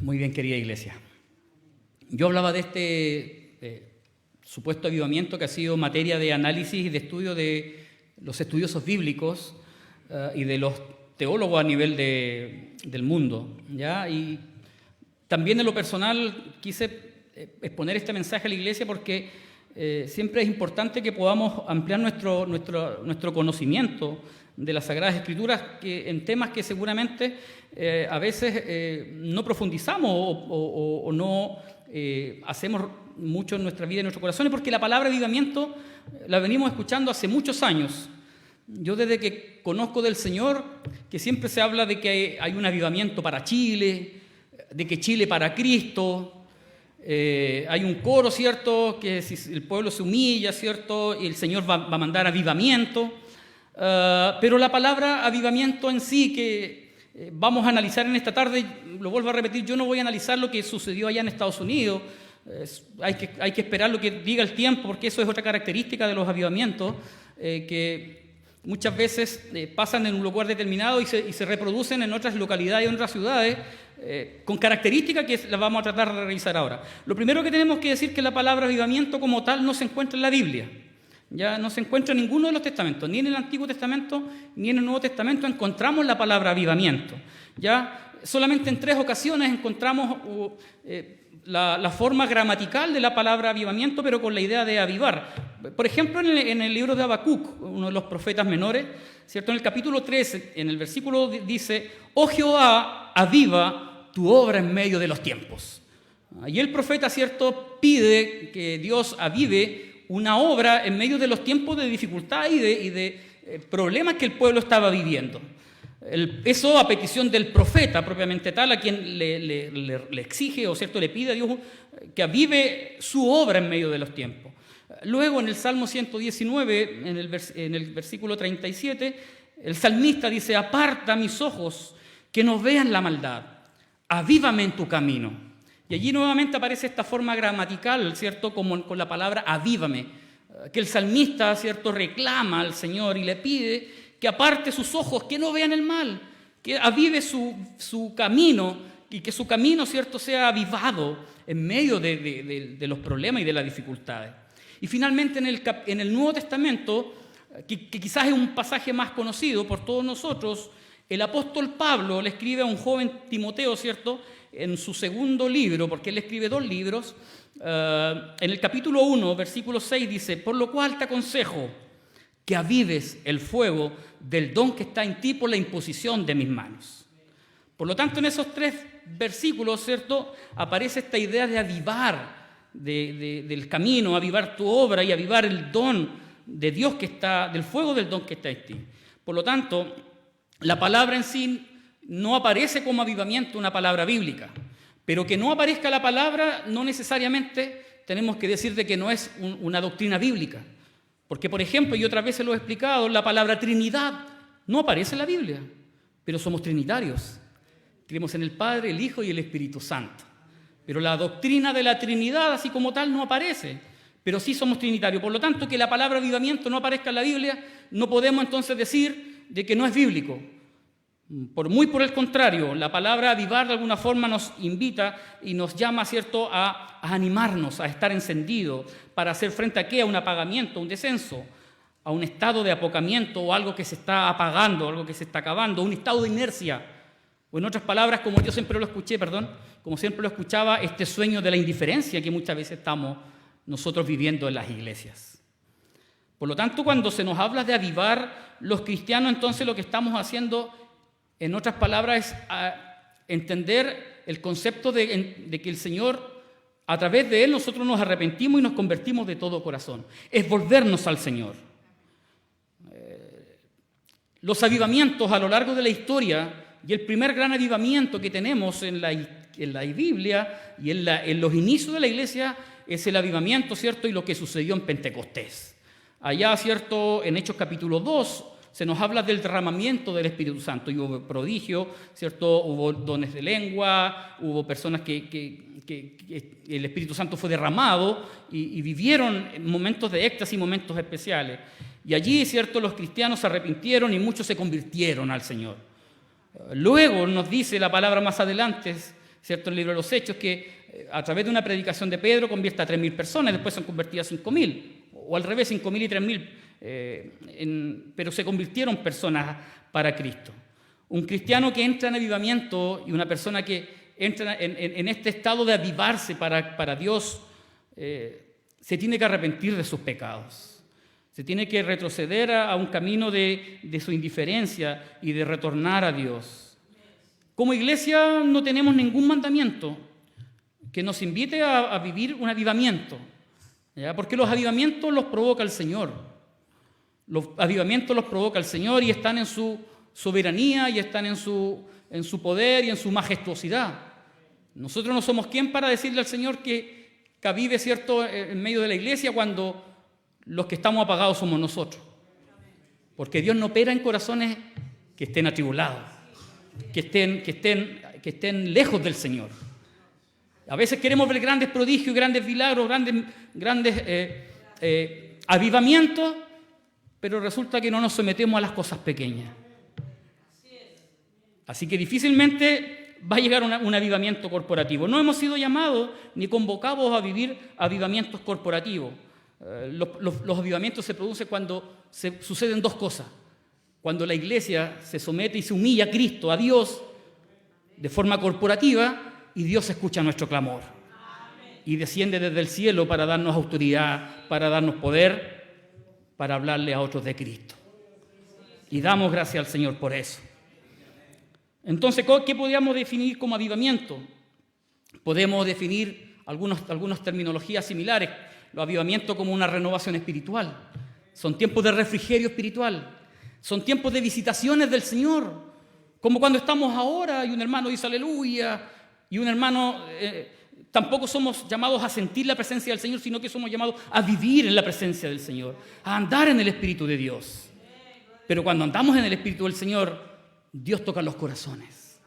Muy bien, querida iglesia. Yo hablaba de este supuesto avivamiento que ha sido materia de análisis y de estudio de los estudiosos bíblicos y de los teólogos a nivel del mundo, ¿ya? Y también en lo personal quise exponer este mensaje a la iglesia porque siempre es importante que podamos ampliar nuestro conocimiento de las Sagradas Escrituras en temas que seguramente a veces no profundizamos o no hacemos mucho en nuestra vida y en nuestros corazones, porque la palabra avivamiento la venimos escuchando hace muchos años. Yo desde que conozco del Señor, que siempre se habla de que hay un avivamiento para Chile, de que Chile para Cristo. Hay un coro, ¿cierto?, que si el pueblo se humilla, ¿cierto?, y el Señor va a mandar avivamiento. Pero la palabra avivamiento en sí, que vamos a analizar en esta tarde, lo vuelvo a repetir, yo no voy a analizar lo que sucedió allá en Estados Unidos. Hay que esperar lo que diga el tiempo, porque eso es otra característica de los avivamientos, que muchas veces pasan en un lugar determinado y se reproducen en otras localidades y en otras ciudades, con características que las vamos a tratar de revisar ahora. Lo primero que tenemos que decir es que la palabra avivamiento como tal no se encuentra en la Biblia. Ya no se encuentra en ninguno de los testamentos, ni en el Antiguo Testamento ni en el Nuevo Testamento encontramos la palabra avivamiento. Ya solamente en 3 ocasiones encontramos la forma gramatical de la palabra avivamiento, pero con la idea de avivar. Por ejemplo, en el libro de Habacuc, uno de los profetas menores, ¿cierto? En el capítulo 13, en el versículo dice: «Oh Jehová, aviva tu obra en medio de los tiempos». Y el profeta, ¿cierto?, pide que Dios avive una obra en medio de los tiempos de dificultad y de problemas que el pueblo estaba viviendo. Eso a petición del profeta propiamente tal, a quien le exige o cierto le pide a Dios que avive su obra en medio de los tiempos. Luego en el Salmo 119, en el versículo 37, el salmista dice: «Aparta mis ojos que no vean la maldad, avívame en tu camino». Y allí nuevamente aparece esta forma gramatical, ¿cierto?, como con la palabra avívame, que el salmista, ¿cierto?, reclama al Señor y le pide que aparte sus ojos, que no vean el mal, que avive su camino y que su camino, ¿cierto?, sea avivado en medio de los problemas y de las dificultades. Y finalmente en el Nuevo Testamento, que quizás es un pasaje más conocido por todos nosotros, el apóstol Pablo le escribe a un joven Timoteo, ¿cierto?, en su segundo libro, porque él escribe 2 libros, en el capítulo 1, versículo 6 dice: «Por lo cual te aconsejo que avives el fuego del don que está en ti por la imposición de mis manos». Por lo tanto, en esos 3 versículos, ¿cierto?, aparece esta idea de avivar del camino, avivar tu obra y avivar el don de Dios que está, del fuego del don que está en ti. Por lo tanto, la palabra en sí no aparece como avivamiento, una palabra bíblica, pero que no aparezca la palabra no necesariamente tenemos que decir de que no es una doctrina bíblica, porque por ejemplo, y otras veces lo he explicado, la palabra Trinidad no aparece en la Biblia, pero somos trinitarios, creemos en el Padre, el Hijo y el Espíritu Santo, pero la doctrina de la Trinidad así como tal no aparece, pero sí somos trinitarios. Por lo tanto, que la palabra avivamiento no aparezca en la Biblia, no podemos entonces decir de que no es bíblico. Por el contrario, la palabra avivar de alguna forma nos invita y nos llama, ¿cierto?, a animarnos, a estar encendidos, para hacer frente a ¿qué? A un apagamiento, a un descenso, a un estado de apocamiento o algo que se está apagando, algo que se está acabando, un estado de inercia. O en otras palabras, como yo siempre lo escuché, como siempre lo escuchaba, este sueño de la indiferencia que muchas veces estamos nosotros viviendo en las iglesias. Por lo tanto, cuando se nos habla de avivar los cristianos, entonces lo que estamos haciendo, en otras palabras, es entender el concepto de que el Señor, a través de Él, nosotros nos arrepentimos y nos convertimos de todo corazón. Es volvernos al Señor. Los avivamientos a lo largo de la historia, y el primer gran avivamiento que tenemos en la Biblia y en los inicios de la iglesia, es el avivamiento, ¿cierto?, y lo que sucedió en Pentecostés. Allá, ¿cierto?, en Hechos capítulo 2, se nos habla del derramamiento del Espíritu Santo, y hubo prodigios, ¿cierto?, hubo dones de lengua, hubo personas que el Espíritu Santo fue derramado y vivieron momentos de éxtasis y momentos especiales. Y allí, ¿cierto?, los cristianos se arrepintieron y muchos se convirtieron al Señor. Luego nos dice la palabra más adelante, ¿cierto?, el libro de los Hechos, que a través de una predicación de Pedro convierte a 3.000 personas, después se han convertido a 5.000, o al revés, 5.000 y 3.000, pero se convirtieron personas para Cristo. Un cristiano que entra en avivamiento y una persona que entra en este estado de avivarse para Dios, se tiene que arrepentir de sus pecados. Se tiene que retroceder a un camino de su indiferencia y de retornar a Dios. Como iglesia no tenemos ningún mandamiento que nos invite a vivir un avivamiento, ¿ya? Porque los avivamientos los provoca el Señor. Los avivamientos los provoca el Señor y están en su soberanía y están en su poder y en su majestuosidad. Nosotros no somos quien para decirle al Señor que avive, ¿cierto?, en medio de la iglesia cuando los que estamos apagados somos nosotros. Porque Dios no opera en corazones que estén atribulados, que estén lejos del Señor. A veces queremos ver grandes prodigios, grandes milagros, grandes avivamientos, pero resulta que no nos sometemos a las cosas pequeñas. Así que difícilmente va a llegar un avivamiento corporativo. No hemos sido llamados ni convocados a vivir avivamientos corporativos. Los avivamientos se producen cuando suceden dos cosas. Cuando la iglesia se somete y se humilla a Cristo, a Dios, de forma corporativa, y Dios escucha nuestro clamor. Y desciende desde el cielo para darnos autoridad, para darnos poder, para hablarle a otros de Cristo. Y damos gracias al Señor por eso. Entonces, ¿qué podríamos definir como avivamiento? Podemos definir algunas terminologías similares. Los avivamientos como una renovación espiritual. Son tiempos de refrigerio espiritual. Son tiempos de visitaciones del Señor. Como cuando estamos ahora y un hermano dice aleluya, y un hermano... tampoco somos llamados a sentir la presencia del Señor, sino que somos llamados a vivir en la presencia del Señor, a andar en el Espíritu de Dios. Pero cuando andamos en el Espíritu del Señor, Dios toca los corazones.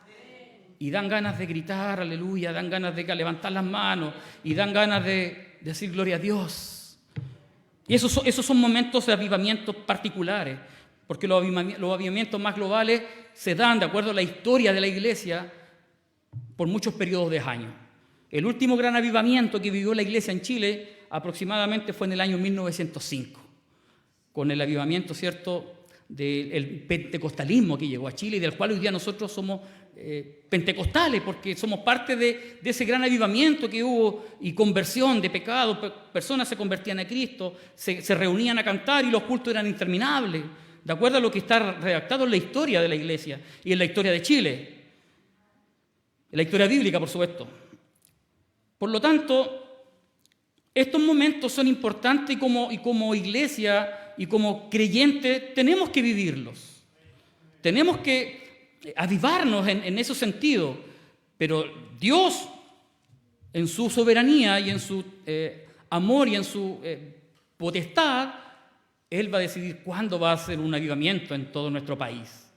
Y dan ganas de gritar, aleluya, dan ganas de levantar las manos, y dan ganas de decir gloria a Dios. Y esos son momentos de avivamientos particulares, porque los avivamientos más globales se dan, de acuerdo a la historia de la iglesia, por muchos periodos de años. El último gran avivamiento que vivió la iglesia en Chile aproximadamente fue en el año 1905, con el avivamiento, ¿cierto?, del pentecostalismo que llegó a Chile y del cual hoy día nosotros somos pentecostales, porque somos parte de ese gran avivamiento que hubo y conversión de pecados. Personas se convertían a Cristo, se reunían a cantar y los cultos eran interminables, de acuerdo a lo que está redactado en la historia de la iglesia y en la historia de Chile, en la historia bíblica, por supuesto. Por lo tanto, estos momentos son importantes y como iglesia y como creyentes tenemos que vivirlos. Tenemos que avivarnos en ese sentido. Pero Dios, en su soberanía y en su amor y en su potestad, Él va a decidir cuándo va a hacer un avivamiento en todo nuestro país.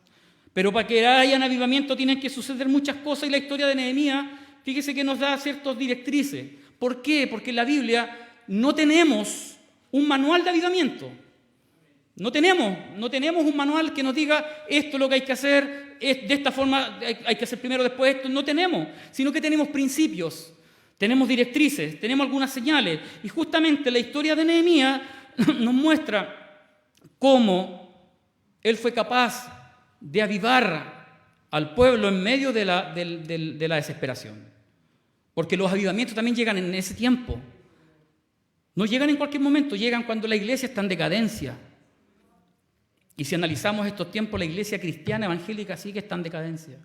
Pero para que haya un avivamiento tienen que suceder muchas cosas y la historia de Nehemías, fíjese que nos da ciertas directrices. ¿Por qué? Porque en la Biblia no tenemos un manual de avivamiento. No tenemos un manual que nos diga esto es lo que hay que hacer, de esta forma hay que hacer primero, después esto. No tenemos, sino que tenemos principios, tenemos directrices, tenemos algunas señales. Y justamente la historia de Nehemías nos muestra cómo él fue capaz de avivar al pueblo en medio de la desesperación. Porque los avivamientos también llegan en ese tiempo. No llegan en cualquier momento, llegan cuando la iglesia está en decadencia. Y si analizamos estos tiempos, la iglesia cristiana evangélica sí que está en decadencia.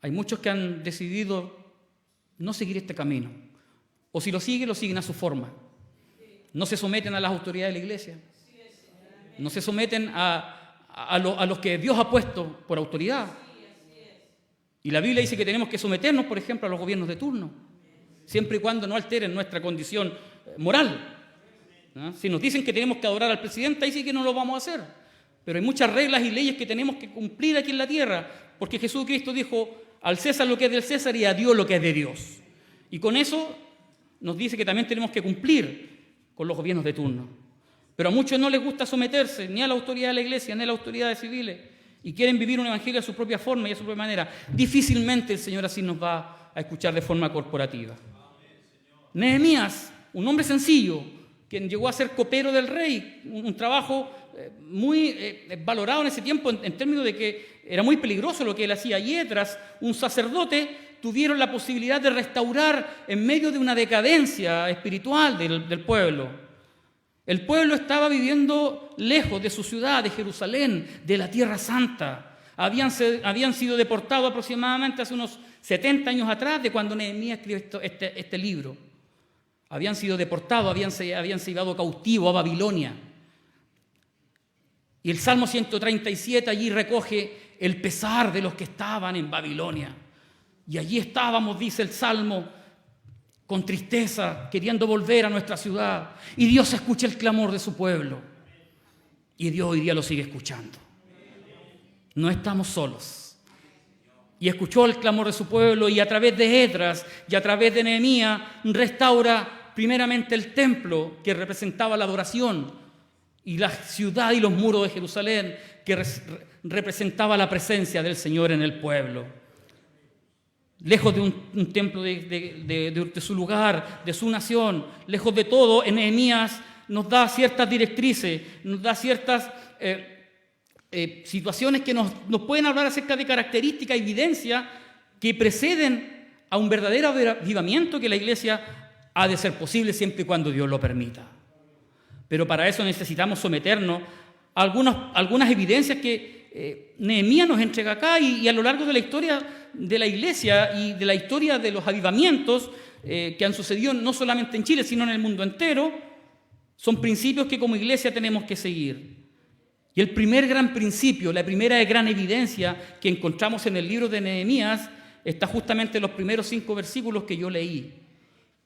Hay muchos que han decidido no seguir este camino. O si lo siguen a su forma. No se someten a las autoridades de la iglesia. No se someten a los que Dios ha puesto por autoridad. Y la Biblia dice que tenemos que someternos, por ejemplo, a los gobiernos de turno, siempre y cuando no alteren nuestra condición moral. ¿No? Si nos dicen que tenemos que adorar al presidente, ahí sí que no lo vamos a hacer. Pero hay muchas reglas y leyes que tenemos que cumplir aquí en la tierra, porque Jesucristo dijo, al César lo que es del César y a Dios lo que es de Dios. Y con eso nos dice que también tenemos que cumplir con los gobiernos de turno. Pero a muchos no les gusta someterse ni a la autoridad de la iglesia, ni a las autoridades civiles. y quieren vivir un evangelio a su propia forma y a su propia manera, difícilmente el Señor así nos va a escuchar de forma corporativa. Nehemías, un hombre sencillo, quien llegó a ser copero del rey, un trabajo muy valorado en ese tiempo en términos de que era muy peligroso lo que él hacía. Y Esdras, un sacerdote, tuvieron la posibilidad de restaurar en medio de una decadencia espiritual del pueblo. El pueblo estaba viviendo lejos de su ciudad, de Jerusalén, de la Tierra Santa. Habían sido deportados aproximadamente hace unos 70 años atrás de cuando Nehemías escribió este libro. Habían sido deportados, habían sido llevados cautivos a Babilonia. Y el Salmo 137 allí recoge el pesar de los que estaban en Babilonia. Y allí estábamos, dice el Salmo, con tristeza, queriendo volver a nuestra ciudad. Y Dios escucha el clamor de su pueblo. Y Dios hoy día lo sigue escuchando. No estamos solos. Y escuchó el clamor de su pueblo y a través de Esdras y a través de Nehemías restaura primeramente el templo que representaba la adoración y la ciudad y los muros de Jerusalén que representaba la presencia del Señor en el pueblo. Lejos de un templo de su lugar, de su nación, lejos de todo, en Nehemías nos da ciertas directrices, nos da ciertas situaciones que nos pueden hablar acerca de características, evidencia que preceden a un verdadero avivamiento que la iglesia ha de ser posible siempre y cuando Dios lo permita. Pero para eso necesitamos someternos a algunas evidencias que Nehemías nos entrega acá y a lo largo de la historia de la iglesia y de la historia de los avivamientos que han sucedido no solamente en Chile, sino en el mundo entero, son principios que como iglesia tenemos que seguir. Y el primer gran principio, la primera gran evidencia que encontramos en el libro de Nehemías está justamente en los primeros 5 versículos que yo leí.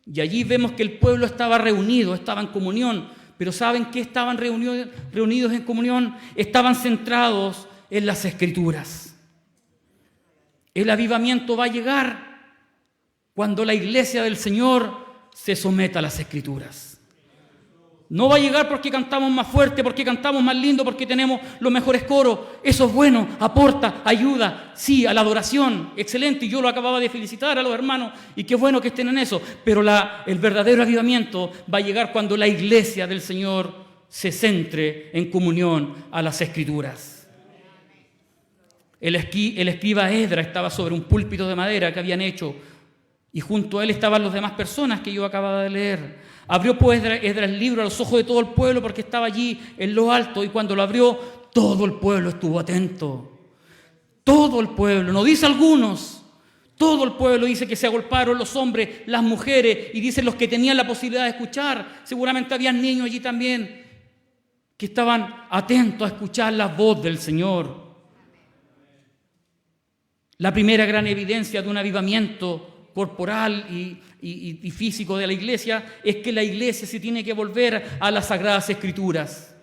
Y allí vemos que el pueblo estaba reunido, estaba en comunión. Pero ¿saben qué estaban reunidos en comunión? Estaban centrados en las Escrituras. El avivamiento va a llegar cuando la iglesia del Señor se someta a las Escrituras. No va a llegar porque cantamos más fuerte, porque cantamos más lindo, porque tenemos los mejores coros. Eso es bueno, aporta, ayuda, sí, a la adoración, excelente. Y yo lo acababa de felicitar a los hermanos y qué bueno que estén en eso. Pero el verdadero avivamiento va a llegar cuando la iglesia del Señor se centre en comunión a las Escrituras. El escriba Esdras estaba sobre un púlpito de madera que habían hecho y junto a él estaban las demás personas que yo acababa de leer. Abrió pues Esdras el libro a los ojos de todo el pueblo porque estaba allí en lo alto y cuando lo abrió todo el pueblo estuvo atento. Todo el pueblo, no dice algunos, todo el pueblo dice que se agolparon los hombres, las mujeres y dicen los que tenían la posibilidad de escuchar. Seguramente habían niños allí también que estaban atentos a escuchar la voz del Señor. La primera gran evidencia de un avivamiento corporal y físico de la iglesia es que la iglesia se tiene que volver a las Sagradas Escrituras.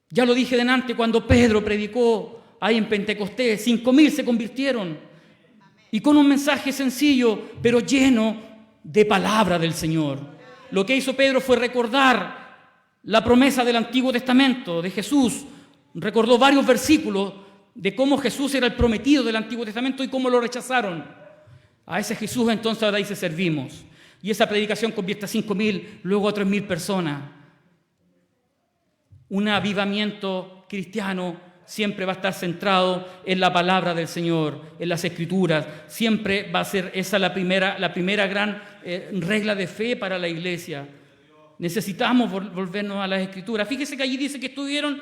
Ya lo dije delante cuando Pedro predicó ahí en Pentecostés, 5,000 se convirtieron y con un mensaje sencillo pero lleno de palabra del Señor. Lo que hizo Pedro fue recordar la promesa del Antiguo Testamento de Jesús, recordó varios versículos de cómo Jesús era el prometido del Antiguo Testamento y cómo lo rechazaron. A ese Jesús entonces ahora dice servimos. Y esa predicación convierte a 5,000, luego a 3,000 personas. Un avivamiento cristiano siempre va a estar centrado en la palabra del Señor, en las Escrituras. Siempre va a ser esa la primera gran regla de fe para la iglesia. Necesitamos volvernos a las Escrituras. Fíjese que allí dice que estuvieron,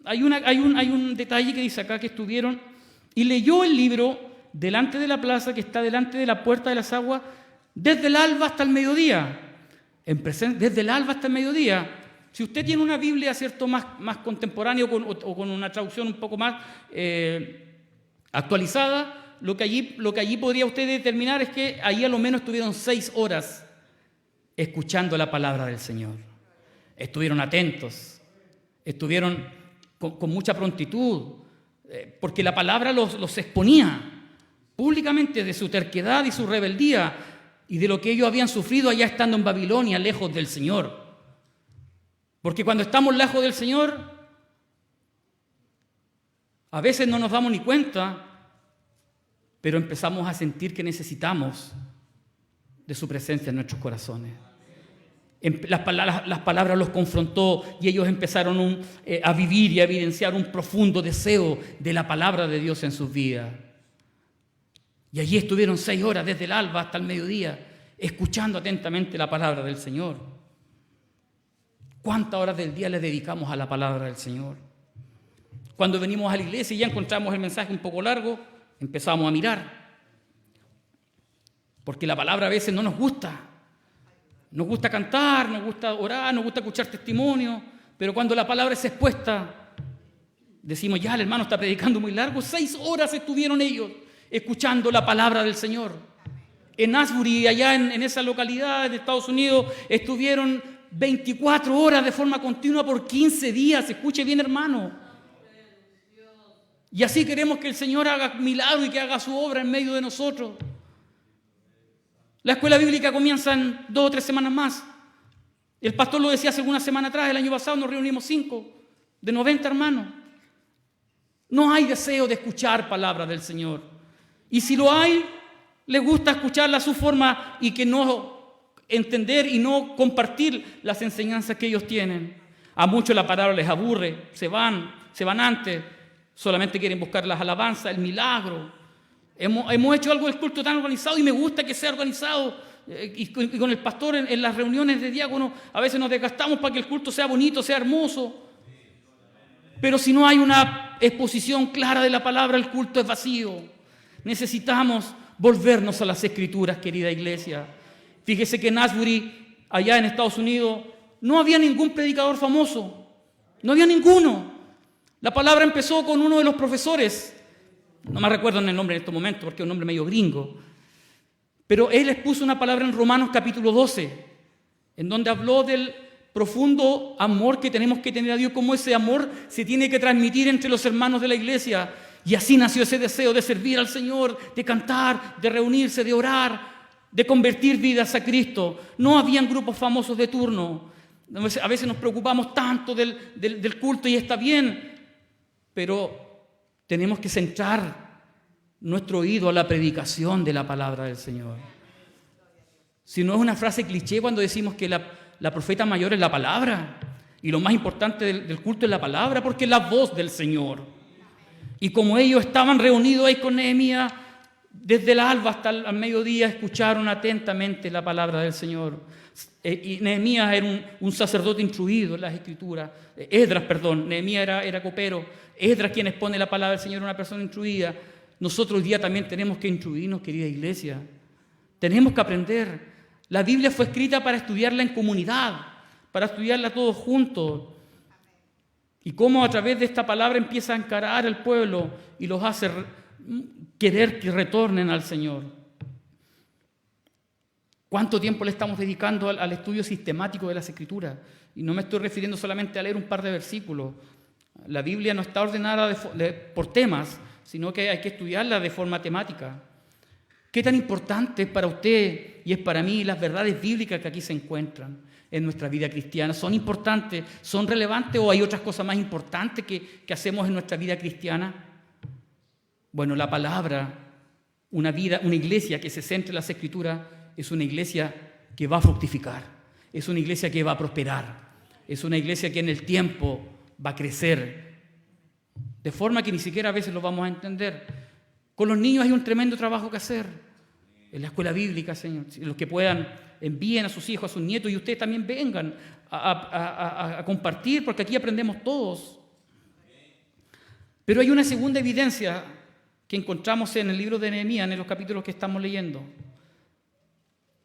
hay un detalle que dice acá que estuvieron y leyó el libro delante de la plaza que está delante de la puerta de las aguas, desde el alba hasta el mediodía. Desde el alba hasta el mediodía. Si usted tiene una Biblia, ¿cierto?, más contemporánea o con una traducción un poco más actualizada, lo que allí podría usted determinar es que allí a lo menos estuvieron 6 horas escuchando la palabra del Señor. Estuvieron atentos, estuvieron con mucha prontitud, porque la palabra los exponía públicamente de su terquedad y su rebeldía y de lo que ellos habían sufrido allá estando en Babilonia, lejos del Señor. Porque cuando estamos lejos del Señor, A veces no nos damos ni cuenta, pero empezamos a sentir que necesitamos de su presencia en nuestros corazones. Las palabras los confrontó y ellos empezaron a vivir y a evidenciar un profundo deseo de la palabra de Dios en sus vidas. Y allí estuvieron 6 horas desde el alba hasta el mediodía, escuchando atentamente la palabra del Señor. ¿Cuántas horas del día le dedicamos a la palabra del Señor? Cuando venimos a la iglesia y ya encontramos el mensaje un poco largo, empezamos a mirar. Porque la palabra a veces no nos gusta. Nos gusta cantar, nos gusta orar, nos gusta escuchar testimonio, pero cuando la palabra es expuesta, decimos, ya el hermano está predicando muy largo. 6 horas estuvieron ellos escuchando la palabra del Señor. En Asbury, allá en esa localidad de Estados Unidos, estuvieron 24 horas de forma continua por 15 días. Escuche bien, hermano. Y así queremos que el Señor haga milagro y que haga su obra en medio de nosotros. La escuela bíblica comienza en 2 o 3 semanas más. El pastor lo decía hace algunas semanas atrás, el año pasado nos reunimos 5 de 90 hermanos. No hay deseo de escuchar palabras del Señor. Y si lo hay, les gusta escucharla a su forma y que no entender y no compartir las enseñanzas que ellos tienen. A muchos la palabra les aburre, se van antes, solamente quieren buscar las alabanzas, el milagro. Hemos hecho algo del culto tan organizado y me gusta que sea organizado. Y con el pastor en las reuniones de diáconos a veces nos desgastamos para que el culto sea bonito, sea hermoso. Pero si no hay una exposición clara de la palabra, el culto es vacío. Necesitamos volvernos a las Escrituras, querida iglesia. Fíjese que en Asbury, allá en Estados Unidos, no había ningún predicador famoso. No había ninguno. La palabra empezó con uno de los profesores. No me recuerdo el nombre en estos momentos porque es un nombre medio gringo. Pero él expuso una palabra en Romanos capítulo 12, en donde habló del profundo amor que tenemos que tener a Dios, cómo ese amor se tiene que transmitir entre los hermanos de la iglesia. Y así nació ese deseo de servir al Señor, de cantar, de reunirse, de orar, de convertir vidas a Cristo. No habían grupos famosos de turno. A veces nos preocupamos tanto del culto y está bien, pero tenemos que centrar nuestro oído a la predicación de la palabra del Señor. Si no es una frase cliché cuando decimos que la profeta mayor es la palabra y lo más importante del culto es la palabra, porque es la voz del Señor. Y como ellos estaban reunidos ahí con Nehemías, desde el alba hasta el mediodía escucharon atentamente la palabra del Señor. Y Nehemías era un sacerdote instruido en las Escrituras. Nehemías era copero. Esdras quien expone la palabra del Señor, una persona instruida. Nosotros hoy día también tenemos que instruirnos, querida iglesia. Tenemos que aprender. La Biblia fue escrita para estudiarla en comunidad, para estudiarla todos juntos. Y cómo a través de esta palabra empieza a encarar al pueblo y los hace querer que retornen al Señor. ¿Cuánto tiempo le estamos dedicando al estudio sistemático de las Escrituras? Y no me estoy refiriendo solamente a leer un par de versículos. La Biblia no está ordenada por temas, sino que hay que estudiarla de forma temática. ¿Qué tan importante es para usted y es para mí las verdades bíblicas que aquí se encuentran en nuestra vida cristiana? ¿Son importantes? ¿Son relevantes o hay otras cosas más importantes que hacemos en nuestra vida cristiana? Bueno, la palabra, una iglesia que se centra en las Escrituras, es una iglesia que va a fructificar, es una iglesia que va a prosperar, es una iglesia que en el tiempo va a crecer, de forma que ni siquiera a veces lo vamos a entender. Con los niños hay un tremendo trabajo que hacer en la escuela bíblica, Señor. Los que puedan, envíen a sus hijos, a sus nietos, y ustedes también vengan a compartir, porque aquí aprendemos todos. Pero hay una segunda evidencia que encontramos en el libro de Nehemías, en los capítulos que estamos leyendo.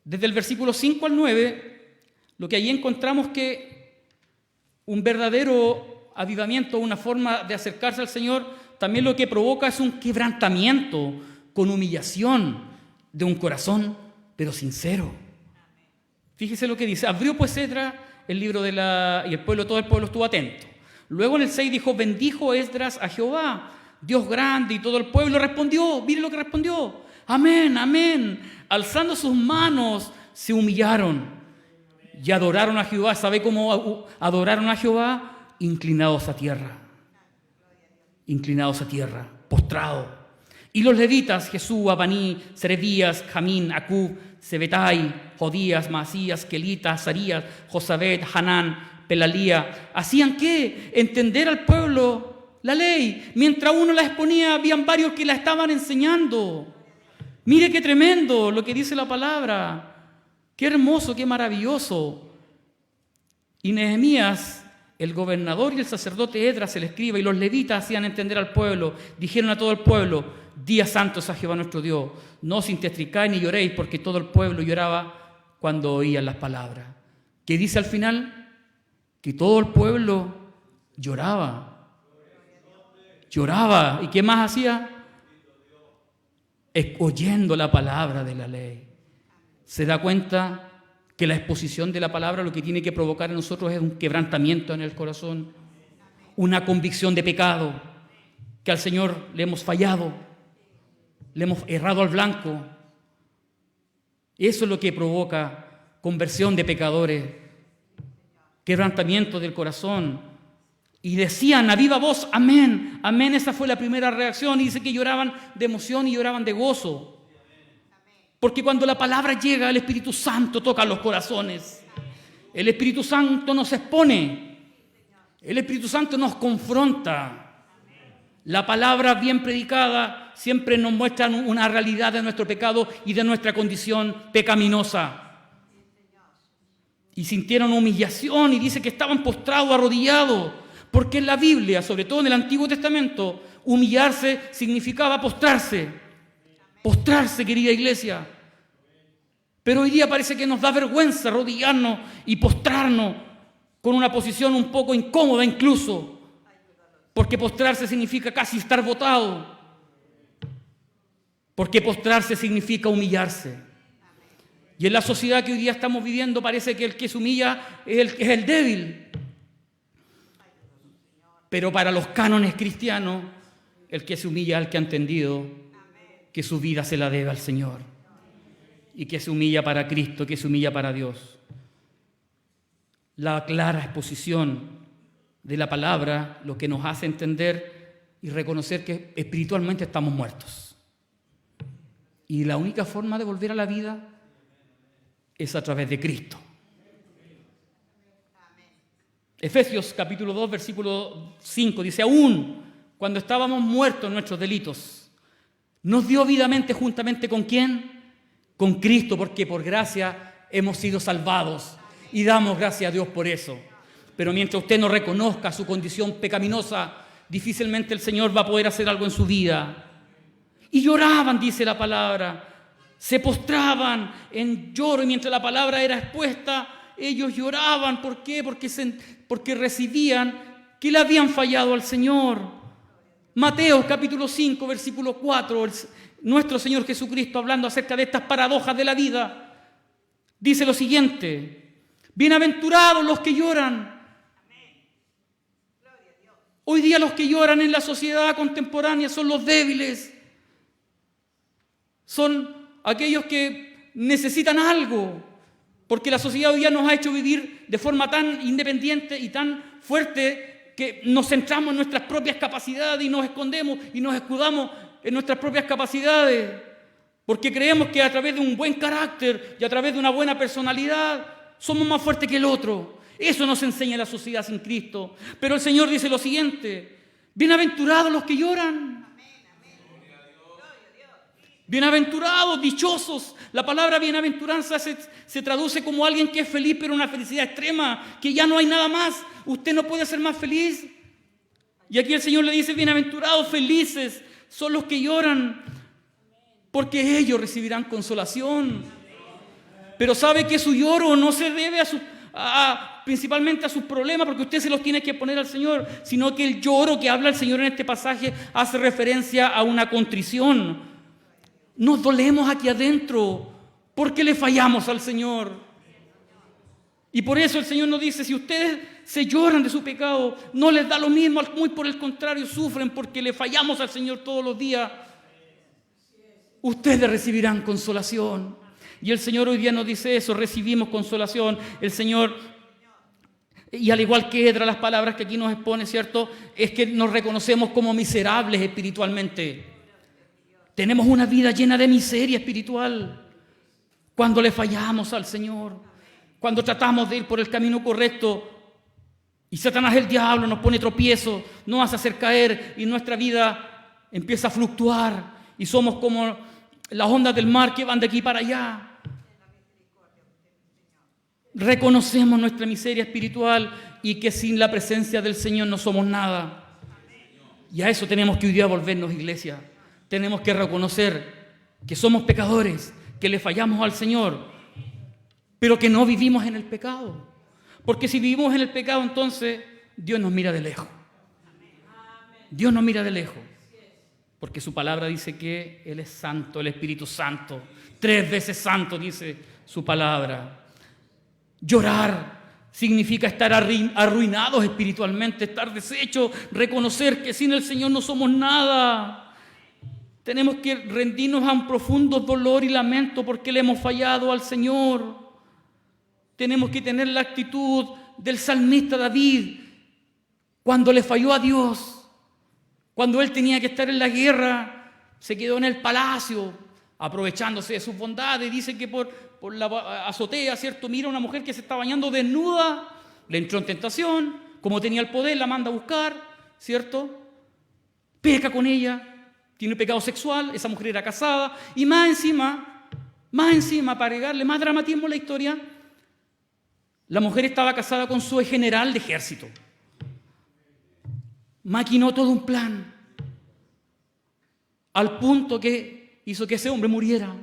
Desde el versículo 5 al 9, lo que allí encontramos que un verdadero avivamiento, una forma de acercarse al Señor, también lo que provoca es un quebrantamiento con humillación de un corazón, pero sincero. Fíjese lo que dice. Abrió pues Esdras el libro y el pueblo, todo el pueblo estuvo atento. Luego en el 6 dijo, bendijo Esdras a Jehová, Dios grande, y todo el pueblo respondió, mire lo que respondió, amén, amén. Alzando sus manos se humillaron y adoraron a Jehová. ¿Sabe cómo adoraron a Jehová? Inclinados a tierra. inclinados a tierra, postrados. Y los levitas, Jesúa, Baní, Serebías, Jamín, Acub, Sebetai, Jodías, Masías, Kelita, Azarías, Josabed, Hanán, Pelalía, ¿hacían qué? Entender al pueblo la ley. Mientras uno la exponía, habían varios que la estaban enseñando. Mire qué tremendo lo que dice la palabra. Qué hermoso, qué maravilloso. Y Nehemías, el gobernador y el sacerdote Esdras, el escriba, y los levitas hacían entender al pueblo. Dijeron a todo el pueblo: Día santo es a Jehová nuestro Dios. No os entristezcáis ni lloréis, porque todo el pueblo lloraba cuando oían las palabras. ¿Qué dice al final? Que todo el pueblo lloraba. Lloraba. ¿Y qué más hacía? Oyendo la palabra de la ley. ¿Se da cuenta que la exposición de la palabra lo que tiene que provocar en nosotros es un quebrantamiento en el corazón? Una convicción de pecado, que al Señor le hemos fallado, le hemos errado al blanco. Eso es lo que provoca conversión de pecadores, quebrantamiento del corazón. Y decían a viva voz: amén, amén. Esa fue la primera reacción. Y dice que lloraban de emoción y lloraban de gozo. Porque cuando la palabra llega, el Espíritu Santo toca los corazones. El Espíritu Santo nos expone. El Espíritu Santo nos confronta. La palabra bien predicada siempre nos muestra una realidad de nuestro pecado y de nuestra condición pecaminosa. Y sintieron humillación y dice que estaban postrados, arrodillados. Porque en la Biblia, sobre todo en el Antiguo Testamento, humillarse significaba postrarse. Postrarse, querida iglesia. Pero hoy día parece que nos da vergüenza arrodillarnos y postrarnos con una posición un poco incómoda incluso. Porque postrarse significa casi estar botado. Porque postrarse significa humillarse. Y en la sociedad que hoy día estamos viviendo parece que el que se humilla es el débil. Pero para los cánones cristianos, el que se humilla es el que ha entendido que su vida se la debe al Señor. Y que se humilla para Cristo, que se humilla para Dios. La clara exposición de la palabra lo que nos hace entender y reconocer que espiritualmente estamos muertos. Y la única forma de volver a la vida es a través de Cristo. Efesios capítulo 2, versículo 5 dice: aún cuando estábamos muertos en nuestros delitos, nos dio vidamente juntamente ¿con quién? Con Cristo, porque por gracia hemos sido salvados y damos gracias a Dios por eso. Pero mientras usted no reconozca su condición pecaminosa, difícilmente el Señor va a poder hacer algo en su vida. Y lloraban, dice la palabra, se postraban en lloro, y mientras la palabra era expuesta, ellos lloraban. ¿Por qué? Porque recibían que le habían fallado al Señor. Mateo capítulo 5, versículo 4, nuestro Señor Jesucristo, hablando acerca de estas paradojas de la vida, dice lo siguiente: bienaventurados los que lloran. Hoy día los que lloran en la sociedad contemporánea son los débiles, son aquellos que necesitan algo, porque la sociedad hoy día nos ha hecho vivir de forma tan independiente y tan fuerte que nos centramos en nuestras propias capacidades y nos escondemos y nos escudamos en nuestras propias capacidades, porque creemos que a través de un buen carácter y a través de una buena personalidad somos más fuertes que el otro. Eso nos enseña la sociedad sin Cristo. Pero el Señor dice lo siguiente: bienaventurados los que lloran. Bienaventurados, dichosos. La palabra bienaventuranza se traduce como alguien que es feliz, pero una felicidad extrema, que ya no hay nada más. Usted no puede ser más feliz. Y aquí el Señor le dice: bienaventurados, felices son los que lloran, porque ellos recibirán consolación. Pero sabe que su lloro no se debe principalmente a sus problemas, porque usted se los tiene que poner al Señor, sino que el lloro que habla el Señor en este pasaje hace referencia a una contrición. Nos dolemos aquí adentro porque le fallamos al Señor. Y por eso el Señor nos dice: si ustedes se lloran de su pecado, no les da lo mismo, muy por el contrario, sufren porque le fallamos al Señor todos los días. Ustedes recibirán consolación. Y el Señor hoy día nos dice eso: recibimos consolación. El Señor Y al igual que Esdras, las palabras que aquí nos expone, ¿cierto?, es que nos reconocemos como miserables espiritualmente. Tenemos una vida llena de miseria espiritual cuando le fallamos al Señor, cuando tratamos de ir por el camino correcto y Satanás, el diablo, nos pone tropiezo, nos hace hacer caer y nuestra vida empieza a fluctuar y somos como las ondas del mar que van de aquí para allá. Reconocemos nuestra miseria espiritual y que sin la presencia del Señor no somos nada. Y a eso tenemos que hoy día volvernos, iglesia. Tenemos que reconocer que somos pecadores, que le fallamos al Señor, pero que no vivimos en el pecado. Porque si vivimos en el pecado, entonces Dios nos mira de lejos. Dios nos mira de lejos. Porque su palabra dice que Él es santo, el Espíritu Santo. 3 veces santo dice su palabra. Llorar significa estar arruinados espiritualmente, estar deshechos, reconocer que sin el Señor no somos nada. Tenemos que rendirnos a un profundo dolor y lamento porque le hemos fallado al Señor. Tenemos que tener la actitud del salmista David cuando le falló a Dios. Cuando él tenía que estar en la guerra, se quedó en el palacio aprovechándose de sus bondades. Dice que por la azotea, ¿cierto?, mira a una mujer que se está bañando desnuda, le entró en tentación, como tenía el poder, la manda a buscar, ¿cierto? Peca con ella, tiene pecado sexual, esa mujer era casada, y más encima, para agregarle más dramatismo a la historia, la mujer estaba casada con su general de ejército. Maquinó todo un plan, al punto que hizo que ese hombre muriera.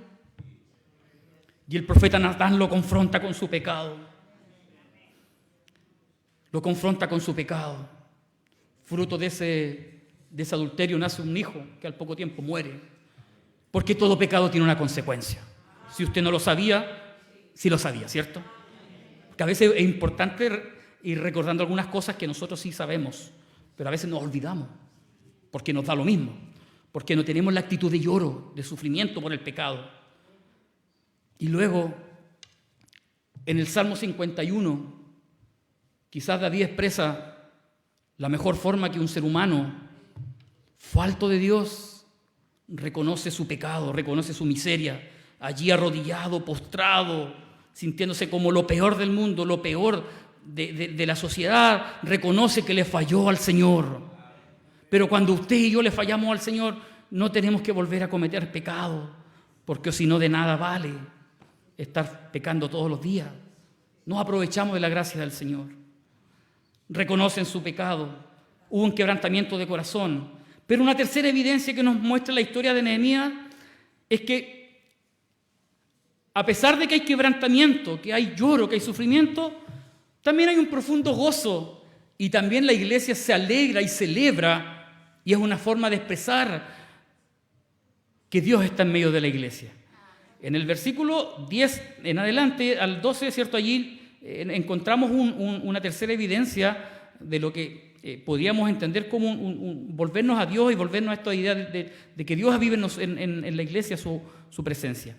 Y el profeta Natán lo confronta con su pecado. Lo confronta con su pecado. Fruto de ese adulterio nace un hijo que al poco tiempo muere. Porque todo pecado tiene una consecuencia. Si usted no lo sabía, sí lo sabía, ¿cierto? Porque a veces es importante ir recordando algunas cosas que nosotros sí sabemos, pero a veces nos olvidamos, porque nos da lo mismo, porque no tenemos la actitud de lloro, de sufrimiento por el pecado. Y luego, en el Salmo 51, quizás David expresa la mejor forma que un ser humano, falto de Dios, reconoce su pecado, reconoce su miseria, allí arrodillado, postrado, sintiéndose como lo peor del mundo, lo peor de la sociedad, reconoce que le falló al Señor. Pero cuando usted y yo le fallamos al Señor, no tenemos que volver a cometer pecado, porque si no, de nada vale estar pecando todos los días. Nos aprovechamos de la gracia del Señor. Reconocen su pecado, hubo un quebrantamiento de corazón. Pero una tercera evidencia que nos muestra la historia de Nehemías es que a pesar de que hay quebrantamiento, que hay lloro, que hay sufrimiento, también hay un profundo gozo y también la iglesia se alegra y celebra, y es una forma de expresar que Dios está en medio de la iglesia. En el versículo 10 en adelante, al 12, ¿cierto? Allí encontramos una tercera evidencia de lo que podríamos entender como volvernos a Dios y volvernos a esta idea de que Dios vive en la iglesia su presencia.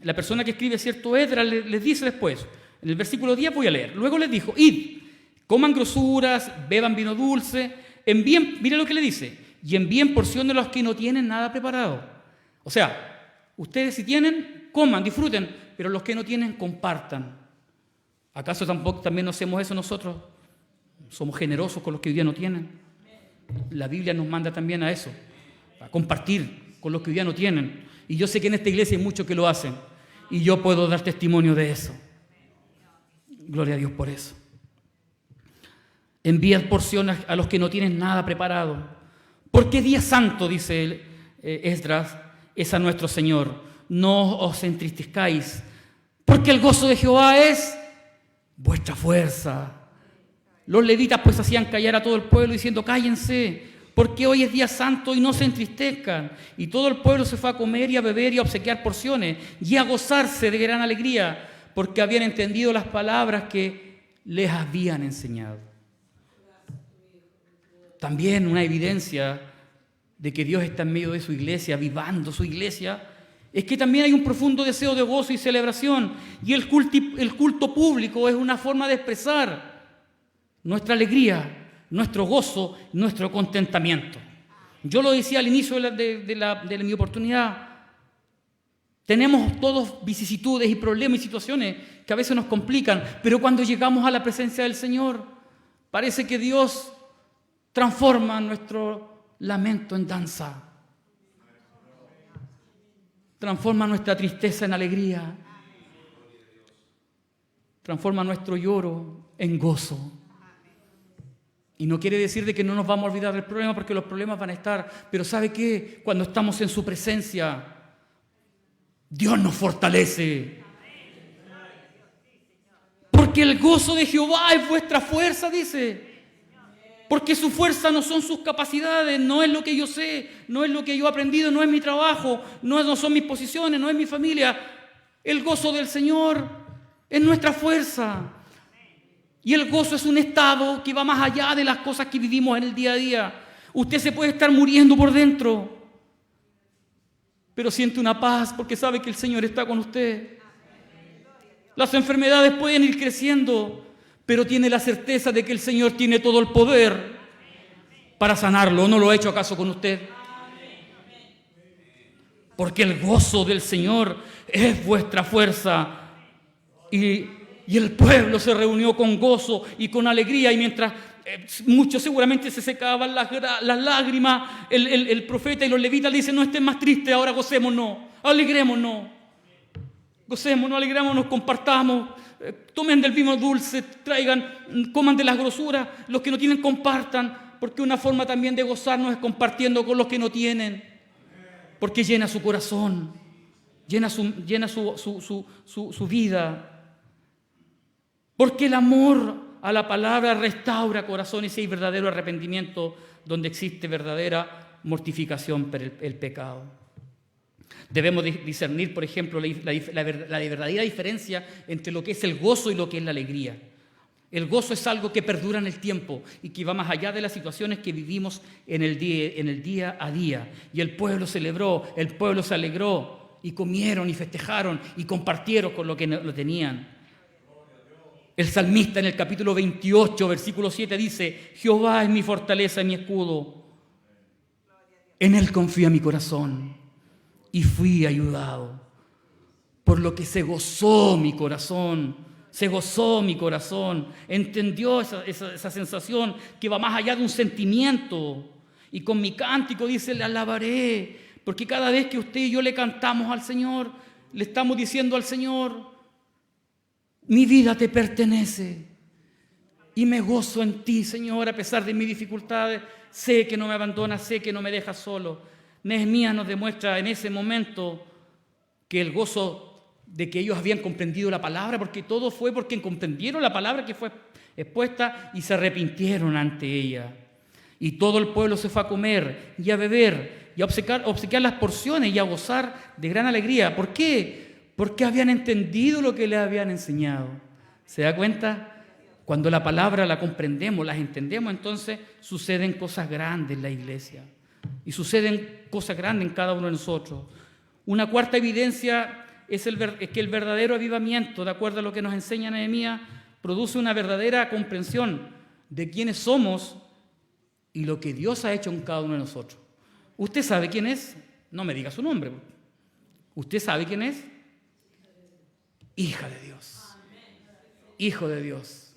La persona que escribe, ¿cierto?, Esdras, les dice después, en el versículo 10 voy a leer, luego les dijo: id, coman grosuras, beban vino dulce, envíen, mire lo que le dice, y envíen porción de los que no tienen nada preparado. O sea, ustedes si tienen, coman, disfruten, pero los que no tienen, compartan. ¿Acaso también no hacemos eso nosotros? Somos generosos con los que hoy día no tienen. La Biblia nos manda también a eso, a compartir con los que hoy día no tienen. Y yo sé que en esta iglesia hay muchos que lo hacen, y yo puedo dar testimonio de eso. Gloria a Dios por eso. Envían porciones a los que no tienen nada preparado. Porque día santo, dice Esdras, es a nuestro Señor. No os entristezcáis, porque el gozo de Jehová es vuestra fuerza. Los levitas pues hacían callar a todo el pueblo diciendo: cállense, porque hoy es día santo y no se entristezcan. Y todo el pueblo se fue a comer y a beber y a obsequiar porciones y a gozarse de gran alegría, porque habían entendido las palabras que les habían enseñado. También una evidencia de que Dios está en medio de su iglesia, avivando su iglesia, es que también hay un profundo deseo de gozo y celebración. Y el culto público es una forma de expresar nuestra alegría, nuestro gozo, nuestro contentamiento. Yo lo decía al inicio de mi oportunidad. Tenemos todos vicisitudes y problemas y situaciones que a veces nos complican, pero cuando llegamos a la presencia del Señor, parece que Dios transforma nuestro lamento en danza. Transforma nuestra tristeza en alegría. Transforma nuestro lloro en gozo. Y no quiere decir de que no nos vamos a olvidar del problema, porque los problemas van a estar. Pero ¿sabe qué? Cuando estamos en su presencia, Dios nos fortalece. Porque el gozo de Jehová es vuestra fuerza, dice. Porque su fuerza no son sus capacidades, no es lo que yo sé, no es lo que yo he aprendido, no es mi trabajo, no son mis posiciones, no es mi familia. El gozo del Señor es nuestra fuerza. Y el gozo es un estado que va más allá de las cosas que vivimos en el día a día. Usted se puede estar muriendo por dentro, pero siente una paz porque sabe que el Señor está con usted. Las enfermedades pueden ir creciendo, pero tiene la certeza de que el Señor tiene todo el poder para sanarlo. ¿No lo ha hecho acaso con usted? Porque el gozo del Señor es vuestra fuerza. Y el pueblo se reunió con gozo y con alegría, y mientras muchos seguramente se secaban las lágrimas, el profeta y los levitas le dicen: no estén más tristes, ahora gocémonos, alegrémonos, gocémonos, alegrémonos, compartamos, tomen del vino dulce, coman de las grosuras, los que no tienen compartan, porque una forma también de gozarnos es compartiendo con los que no tienen, porque llena su corazón, llena su vida. Porque el amor a la palabra restaura corazones y hay verdadero arrepentimiento donde existe verdadera mortificación por el pecado. Debemos discernir, por ejemplo, la verdadera diferencia entre lo que es el gozo y lo que es la alegría. El gozo es algo que perdura en el tiempo y que va más allá de las situaciones que vivimos en el día a día. Y el pueblo celebró, el pueblo se alegró y comieron y festejaron y compartieron con lo que lo tenían. El salmista en el capítulo 28, versículo 7 dice: Jehová es mi fortaleza y mi escudo. En él confía mi corazón y fui ayudado. Por lo que se gozó mi corazón, entendió esa sensación que va más allá de un sentimiento. Y con mi cántico dice: le alabaré. Porque cada vez que usted y yo le cantamos al Señor, le estamos diciendo al Señor: mi vida te pertenece y me gozo en ti, Señor, a pesar de mis dificultades. Sé que no me abandonas, sé que no me dejas solo. Nehemías nos demuestra en ese momento que el gozo de que ellos habían comprendido la palabra, porque todo fue porque comprendieron la palabra que fue expuesta y se arrepintieron ante ella. Y todo el pueblo se fue a comer y a beber y a obsequiar las porciones y a gozar de gran alegría. ¿Por qué? Porque habían entendido lo que les habían enseñado. ¿Se da cuenta? Cuando la palabra la comprendemos, las entendemos, entonces suceden cosas grandes en la iglesia. Y suceden cosas grandes en cada uno de nosotros. Una cuarta evidencia es que el verdadero avivamiento, de acuerdo a lo que nos enseña Nehemías, produce una verdadera comprensión de quiénes somos y lo que Dios ha hecho en cada uno de nosotros. ¿Usted sabe quién es? No me diga su nombre. ¿Usted sabe quién es? Hija de Dios, hijo de Dios.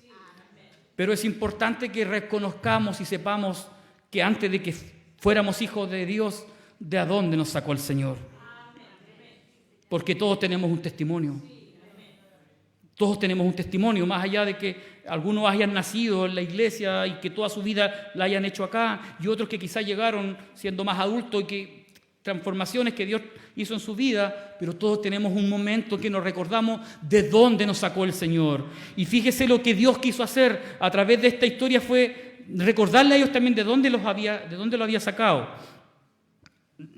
Pero es importante que reconozcamos y sepamos que antes de que fuéramos hijos de Dios, ¿de a dónde nos sacó el Señor? Porque todos tenemos un testimonio. Todos tenemos un testimonio, más allá de que algunos hayan nacido en la iglesia y que toda su vida la hayan hecho acá, y otros que quizás llegaron siendo más adultos y que transformaciones que Dios hizo en su vida, pero todos tenemos un momento que nos recordamos de dónde nos sacó el Señor. Y fíjese lo que Dios quiso hacer a través de esta historia fue recordarle a ellos también de dónde lo había sacado.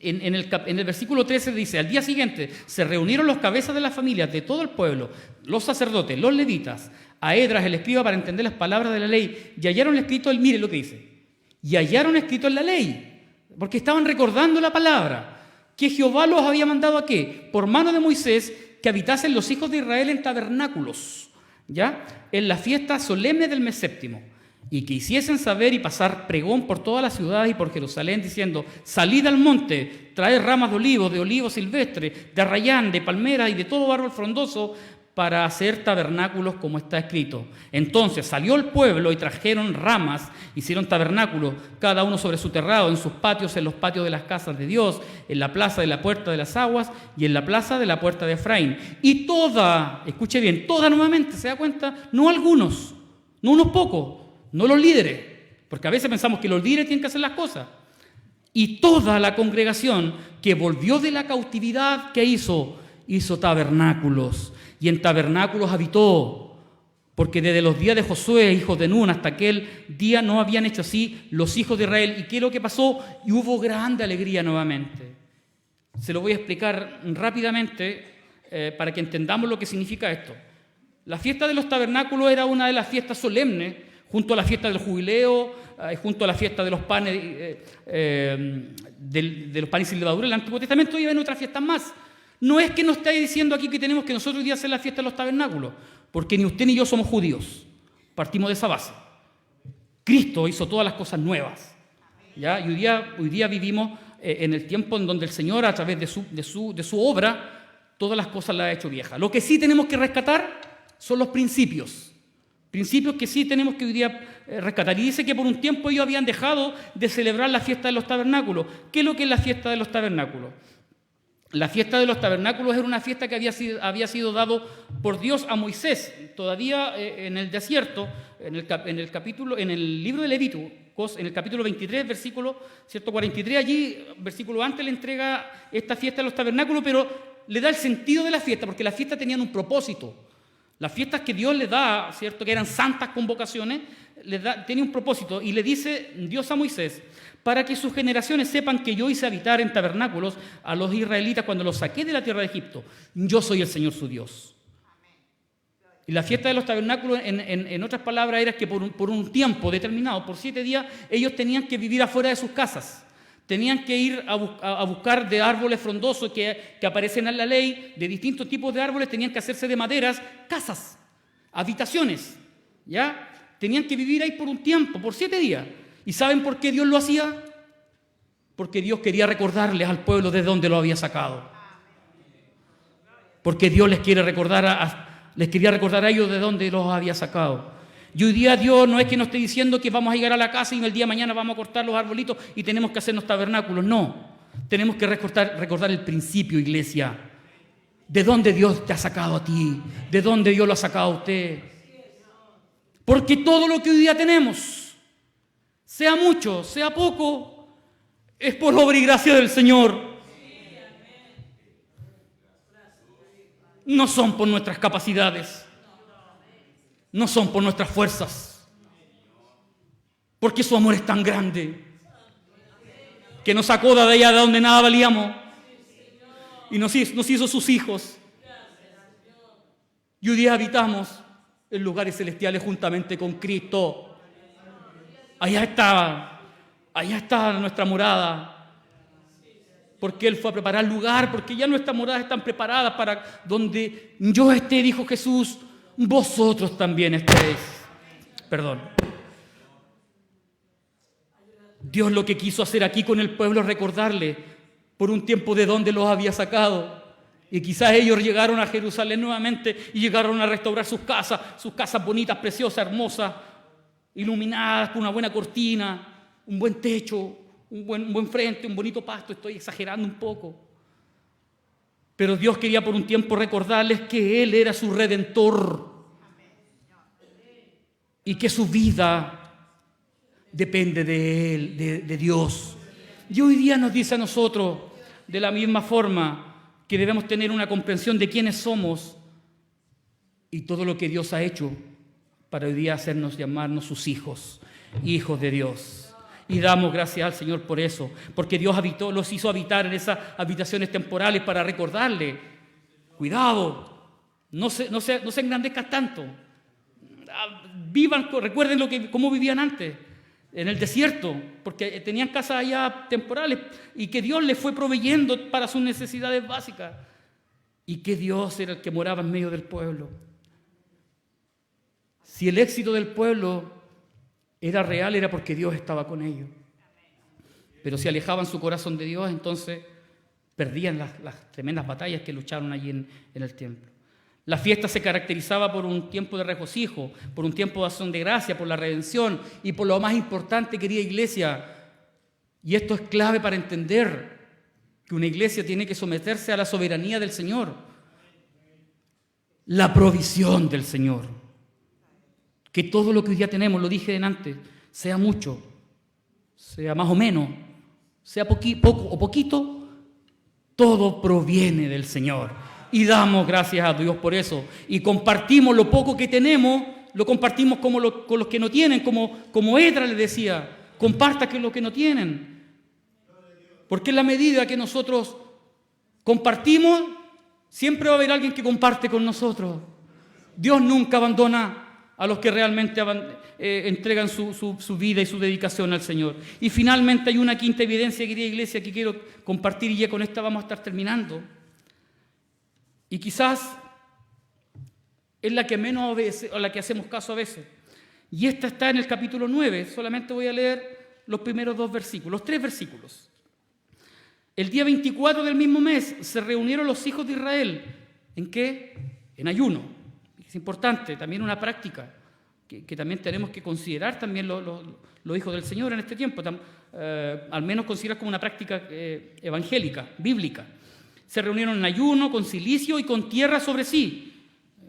En el versículo 13 dice: al día siguiente se reunieron los cabezas de las familias de todo el pueblo, los sacerdotes, los levitas, a Esdras el escriba para entender las palabras de la ley, y hallaron escrito, mire lo que dice, y hallaron escrito en la ley, porque estaban recordando la palabra. que Jehová los había mandado a qué, por mano de Moisés, que habitasen los hijos de Israel en tabernáculos, ¿ya? En la fiesta solemne del mes séptimo, y que hiciesen saber y pasar pregón por todas las ciudades y por Jerusalén, diciendo: salid al monte, traed ramas de olivo silvestre, de arrayán, de palmera y de todo árbol frondoso, para hacer tabernáculos como está escrito. Entonces salió el pueblo y trajeron ramas, hicieron tabernáculos, cada uno sobre su terrado, en sus patios, en los patios de las casas de Dios, en la plaza de la puerta de las aguas y en la plaza de la puerta de Efraín. Y toda, escuche bien, toda nuevamente, ¿se da cuenta? No algunos, no unos pocos, no los líderes, porque a veces pensamos que los líderes tienen que hacer las cosas. Y toda la congregación que volvió de la cautividad, ¿qué hizo? Hizo tabernáculos. Y en tabernáculos habitó, porque desde los días de Josué, hijo de Nun, hasta aquel día no habían hecho así los hijos de Israel. ¿Y qué es lo que pasó? Y hubo grande alegría nuevamente. Se lo voy a explicar rápidamente para que entendamos lo que significa esto. La fiesta de los tabernáculos era una de las fiestas solemnes, junto a la fiesta del jubileo, junto a la fiesta de los panes, de los panes sin levadura. En el Antiguo Testamento iban otras fiestas más. No es que nos esté diciendo aquí que tenemos que nosotros hoy día hacer la fiesta de los tabernáculos, porque ni usted ni yo somos judíos. Partimos de esa base. Cristo hizo todas las cosas nuevas, ¿ya? Y hoy día vivimos en el tiempo en donde el Señor, a través de su obra, todas las cosas las ha hecho viejas. Lo que sí tenemos que rescatar son los principios. Principios que sí tenemos que hoy día rescatar. Y dice que por un tiempo ellos habían dejado de celebrar la fiesta de los tabernáculos. ¿Qué es lo que es la fiesta de los tabernáculos? La fiesta de los tabernáculos era una fiesta que había sido dado por Dios a Moisés, todavía en el desierto, en el libro de Levíticos, en el capítulo 23, versículo 143, allí, versículo antes, le entrega esta fiesta de los tabernáculos, pero le da el sentido de la fiesta, porque las fiestas tenían un propósito. Las fiestas que Dios les da, ¿cierto?, que eran santas convocaciones, tenía un propósito, y le dice Dios a Moisés: para que sus generaciones sepan que yo hice habitar en tabernáculos a los israelitas cuando los saqué de la tierra de Egipto. Yo soy el Señor su Dios. Y la fiesta de los tabernáculos, en otras palabras, era que por un tiempo determinado, por 7 días, ellos tenían que vivir afuera de sus casas. Tenían que ir a buscar de árboles frondosos que aparecen en la ley, de distintos tipos de árboles, tenían que hacerse de maderas, casas, habitaciones, ¿ya? Tenían que vivir ahí por un tiempo, por 7 días. ¿Y saben por qué Dios lo hacía? Porque Dios quería recordarles al pueblo de dónde lo había sacado. Porque Dios les quería recordar a ellos de dónde los había sacado. Y hoy día Dios no es que nos esté diciendo que vamos a llegar a la casa y el día de mañana vamos a cortar los arbolitos y tenemos que hacernos tabernáculos. No, tenemos que recordar el principio, iglesia. ¿De dónde Dios te ha sacado a ti? ¿De dónde Dios lo ha sacado a usted? Porque todo lo que hoy día tenemos, sea mucho, sea poco, es por obra y gracia del Señor. No son por nuestras capacidades, no son por nuestras fuerzas, porque su amor es tan grande que nos sacó de allá de donde nada valíamos y nos hizo sus hijos. Y hoy día habitamos en lugares celestiales juntamente con Cristo. Allá está nuestra morada, porque Él fue a preparar lugar, porque ya nuestras moradas están preparadas para donde yo esté, dijo Jesús, vosotros también estéis. Perdón. Dios lo que quiso hacer aquí con el pueblo es recordarle por un tiempo de dónde los había sacado. Y quizás ellos llegaron a Jerusalén nuevamente y llegaron a restaurar sus casas bonitas, preciosas, hermosas, iluminadas con una buena cortina, un buen techo, un buen frente, un bonito pasto. Estoy exagerando un poco. Pero Dios quería por un tiempo recordarles que Él era su Redentor y que su vida depende de Él, de Dios. Y hoy día nos dice a nosotros, de la misma forma, que debemos tener una comprensión de quiénes somos y todo lo que Dios ha hecho para hoy día llamarnos sus hijos, hijos de Dios. Y damos gracias al Señor por eso, porque Dios los hizo habitar en esas habitaciones temporales para recordarle, cuidado, no se engrandezcan tanto, recuerden cómo vivían antes. en el desierto, porque tenían casas allá temporales, y que Dios les fue proveyendo para sus necesidades básicas, y que Dios era el que moraba en medio del pueblo. Si el éxito del pueblo era real, era porque Dios estaba con ellos. Pero si alejaban su corazón de Dios, entonces perdían las tremendas batallas que lucharon allí en el templo. La fiesta se caracterizaba por un tiempo de regocijo, por un tiempo de acción de gracia, por la redención y por lo más importante, querida iglesia, y esto es clave para entender que una iglesia tiene que someterse a la soberanía del Señor, la provisión del Señor. Que todo lo que hoy día tenemos, lo dije antes, sea mucho, sea más o menos, sea poco o poquito, todo proviene del Señor. Y damos gracias a Dios por eso. Y compartimos lo poco que tenemos, lo compartimos con los que no tienen, como Esdras le decía, comparta con los que no tienen. Porque en la medida que nosotros compartimos, siempre va a haber alguien que comparte con nosotros. Dios nunca abandona a los que realmente entregan su vida y su dedicación al Señor. Y finalmente hay una quinta evidencia, querida iglesia, que quiero compartir, y ya con esta vamos a estar terminando. Y quizás es la que menos obedece, o la que hacemos caso a veces. Y esta está en el capítulo 9. Solamente voy a leer los primeros 3 versículos. El día 24 del mismo mes se reunieron los hijos de Israel. ¿En qué? En ayuno. Es importante, también una práctica que también tenemos que considerar también los hijos del Señor en este tiempo, al menos considerar como una práctica evangélica, bíblica. Se reunieron en ayuno, con cilicio y con tierra sobre sí.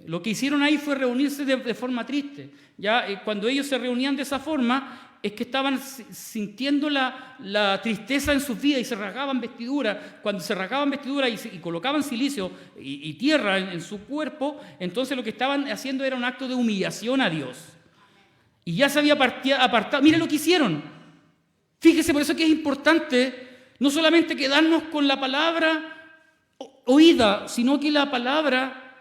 Lo que hicieron ahí fue reunirse de forma triste. Ya cuando ellos se reunían de esa forma, es que estaban sintiendo la tristeza en sus vidas y se rasgaban vestiduras. Cuando se rasgaban vestiduras y colocaban silicio y tierra en su cuerpo, entonces lo que estaban haciendo era un acto de humillación a Dios. Y ya se había apartado. Miren lo que hicieron. Fíjese, por eso que es importante no solamente quedarnos con la palabra oída, sino que la palabra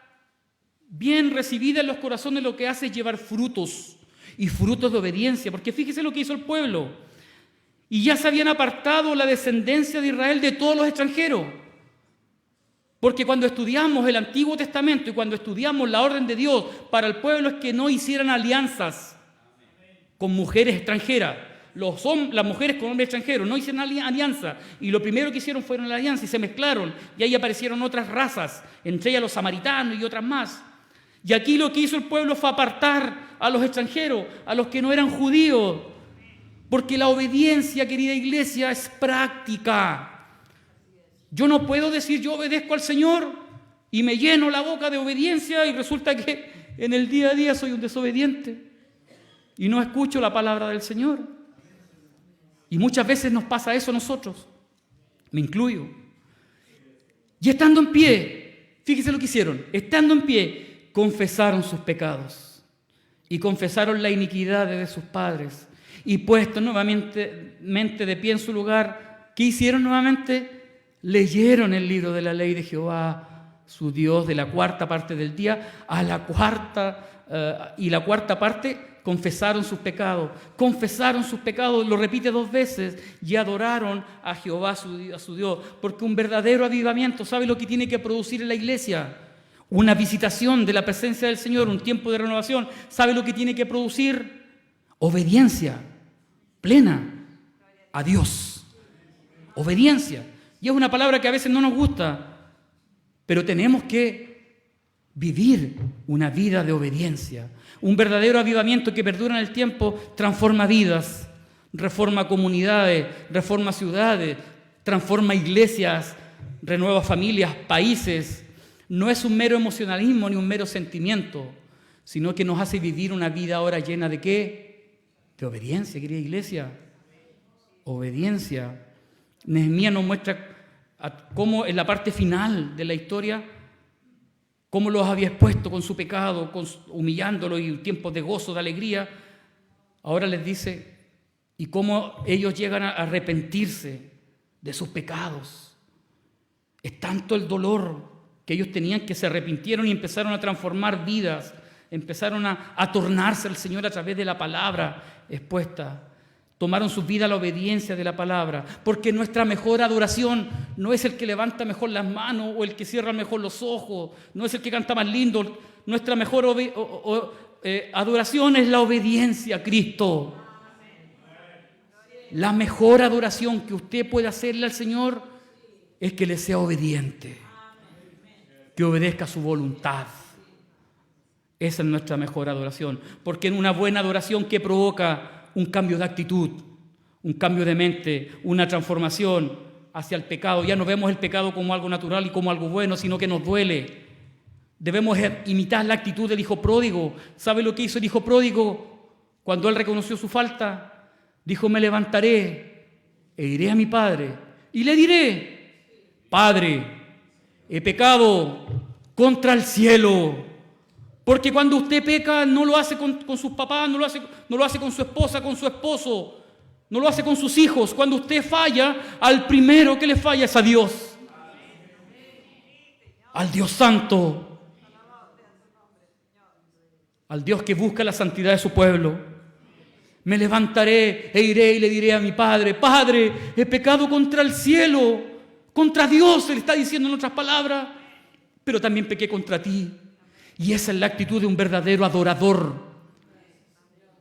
bien recibida en los corazones lo que hace es llevar frutos, y frutos de obediencia, porque fíjese lo que hizo el pueblo. Y ya se habían apartado la descendencia de Israel de todos los extranjeros. Porque cuando estudiamos el Antiguo Testamento y cuando estudiamos la orden de Dios para el pueblo, es que no hicieran alianzas con mujeres extranjeras. Las mujeres con hombres extranjeros no hicieron alianza, y lo primero que hicieron fueron la alianza y se mezclaron, y ahí aparecieron otras razas, entre ellas los samaritanos y otras más. Y aquí lo que hizo el pueblo fue apartar a los extranjeros, a los que no eran judíos, porque la obediencia, querida iglesia, es práctica. Yo no puedo decir yo obedezco al Señor y me lleno la boca de obediencia y resulta que en el día a día soy un desobediente y no escucho la palabra del Señor. Y muchas veces nos pasa eso a nosotros, me incluyo. Y estando en pie, fíjese lo que hicieron, estando en pie, confesaron sus pecados y confesaron la iniquidad de sus padres, y puestos nuevamente de pie en su lugar, ¿qué hicieron nuevamente? Leyeron el libro de la ley de Jehová, su Dios, de la cuarta parte del día a la cuarta, y la cuarta parte confesaron sus pecados, lo repite 2 veces, y adoraron a Jehová, a su Dios, porque un verdadero avivamiento, ¿sabe lo que tiene que producir en la iglesia? Una visitación de la presencia del Señor, un tiempo de renovación. ¿Sabe lo que tiene que producir? Obediencia plena a Dios. Obediencia. Y es una palabra que a veces no nos gusta, pero tenemos que vivir una vida de obediencia. Un verdadero avivamiento que perdura en el tiempo transforma vidas, reforma comunidades, reforma ciudades, transforma iglesias, renueva familias, países. No es un mero emocionalismo ni un mero sentimiento, sino que nos hace vivir una vida ahora llena de ¿qué? De obediencia, querida iglesia. Obediencia. Nehemías nos muestra cómo en la parte final de la historia, cómo los había expuesto con su pecado, humillándolos, y tiempos de gozo, de alegría. Ahora les dice, y cómo ellos llegan a arrepentirse de sus pecados. Es tanto el dolor que ellos tenían, que se arrepintieron y empezaron a transformar vidas, empezaron a tornarse al Señor a través de la palabra expuesta. Tomaron su vida a la obediencia de la palabra, porque nuestra mejor adoración no es el que levanta mejor las manos o el que cierra mejor los ojos, no es el que canta más lindo. Nuestra mejor adoración es la obediencia a Cristo. La mejor adoración que usted puede hacerle al Señor es que le sea obediente, que obedezca a su voluntad. Esa es nuestra mejor adoración, porque en una buena adoración que provoca un cambio de actitud, un cambio de mente, una transformación hacia el pecado. Ya no vemos el pecado como algo natural y como algo bueno, sino que nos duele. Debemos imitar la actitud del hijo pródigo. ¿Sabe lo que hizo el hijo pródigo cuando él reconoció su falta? Dijo: me levantaré e iré a mi padre y le diré: Padre, he pecado contra el cielo. Porque cuando usted peca no lo hace con sus papás, no lo hace con su esposa, con su esposo, no lo hace con sus hijos. Cuando usted falla, al primero que le falla es a Dios, al Dios santo, al Dios que busca la santidad de su pueblo. Me levantaré e iré y le diré a mi padre: Padre, he pecado contra el cielo, contra Dios, se le está diciendo en otras palabras, pero también pequé contra ti. Y esa es la actitud de un verdadero adorador,